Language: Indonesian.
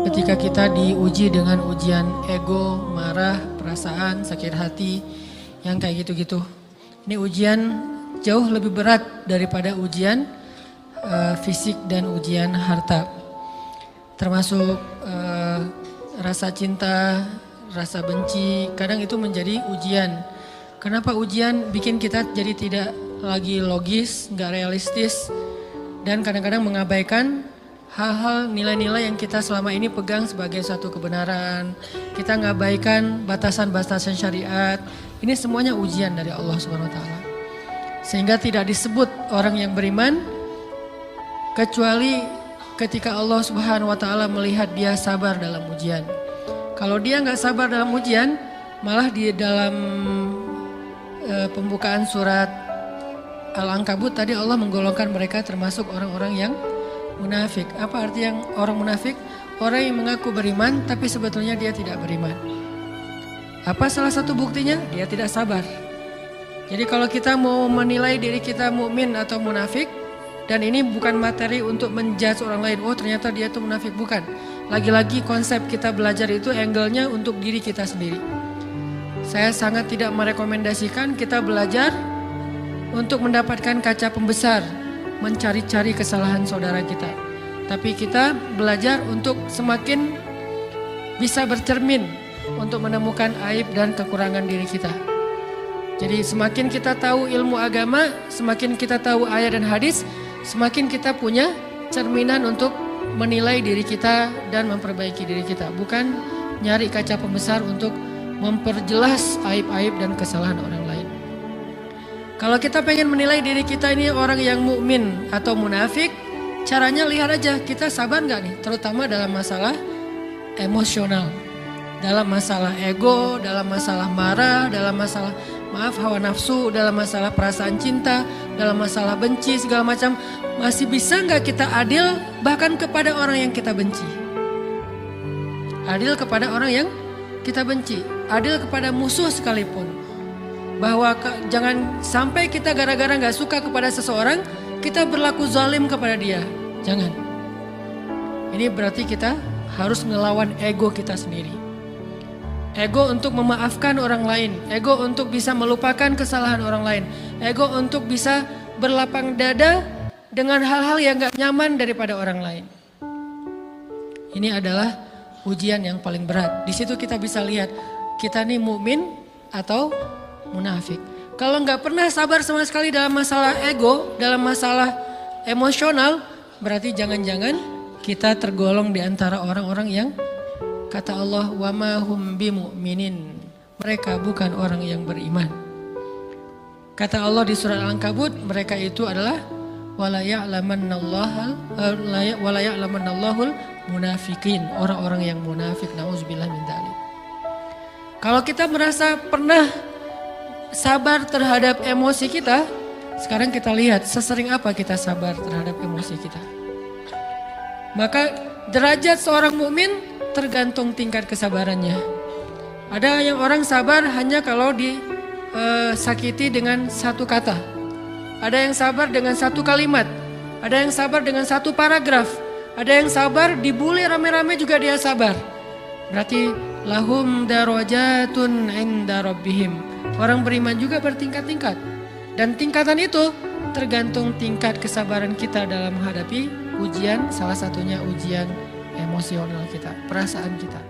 ketika kita diuji dengan ujian ego, marah, perasaan, sakit hati, yang kayak gitu-gitu. Ini ujian jauh lebih berat daripada ujian fisik dan ujian harta. Termasuk rasa cinta, rasa benci, kadang itu menjadi ujian. Kenapa ujian bikin kita jadi tidak lagi logis, nggak realistis, dan kadang-kadang mengabaikan hal-hal nilai-nilai yang kita selama ini pegang sebagai satu kebenaran. Kita ngabaikan batasan-batasan syariat. Ini semuanya ujian dari Allah Subhanahu wa taala. Sehingga tidak disebut orang yang beriman kecuali ketika Allah Subhanahu wa taala melihat dia sabar dalam ujian. Kalau dia nggak sabar dalam ujian, malah di dalam pembukaan surat Al-Ankabut tadi Allah menggolongkan mereka termasuk orang-orang yang munafik. Apa arti yang orang munafik? Orang yang mengaku beriman tapi sebetulnya dia tidak beriman. Apa salah satu buktinya? Dia tidak sabar. Jadi kalau kita mau menilai diri kita mukmin atau munafik, dan ini bukan materi untuk menjudge orang lain, oh ternyata dia itu munafik, bukan. Lagi-lagi konsep kita belajar itu angle-nya untuk diri kita sendiri. Saya sangat tidak merekomendasikan kita belajar untuk mendapatkan kaca pembesar, mencari-cari kesalahan saudara kita. Tapi kita belajar untuk semakin bisa bercermin untuk menemukan aib dan kekurangan diri kita. Jadi semakin kita tahu ilmu agama, semakin kita tahu ayat dan hadis, semakin kita punya cerminan untuk menilai diri kita dan memperbaiki diri kita. Bukan nyari kaca pembesar untuk memperjelas aib-aib dan kesalahan orang lain. Kalau kita pengen menilai diri kita ini orang yang mukmin atau munafik, caranya lihat aja kita sabar nggak nih, terutama dalam masalah emosional, dalam masalah ego, dalam masalah marah, dalam masalah hawa nafsu, dalam masalah perasaan cinta, dalam masalah benci segala macam. Masih bisa nggak kita adil bahkan kepada orang yang kita benci? Adil kepada orang yang kita benci, adil kepada musuh sekalipun. Bahwa jangan sampai kita gara-gara gak suka kepada seseorang, kita berlaku zalim kepada dia. Jangan. Ini berarti kita harus ngelawan ego kita sendiri. Ego untuk memaafkan orang lain. Ego untuk bisa melupakan kesalahan orang lain. Ego untuk bisa berlapang dada dengan hal-hal yang gak nyaman daripada orang lain. Ini adalah ujian yang paling berat. Di situ kita bisa lihat kita nih mukmin atau munafik. Kalau nggak pernah sabar sama sekali dalam masalah ego, dalam masalah emosional, berarti jangan-jangan kita tergolong di antara orang-orang yang kata Allah wa ma hum bimu'minin. Mereka bukan orang yang beriman. Kata Allah di surat Al-Ankabut, mereka itu adalah wala ya'lamannallahul munafikin, orang-orang yang munafik, nauzubillah min dzalik. Kalau kita merasa pernah sabar terhadap emosi kita, sekarang kita lihat sesering apa kita sabar terhadap emosi kita. Maka derajat seorang mukmin tergantung tingkat kesabarannya. Ada yang orang sabar hanya kalau disakiti dengan satu kata. Ada yang sabar dengan satu kalimat. Ada yang sabar dengan satu paragraf. Ada yang sabar dibully rame-rame juga dia sabar. Berarti lahum darajatun inda rabbihim. Orang beriman juga bertingkat-tingkat. Dan tingkatan itu tergantung tingkat kesabaran kita dalam menghadapi ujian. Salah satunya ujian emosional kita, perasaan kita.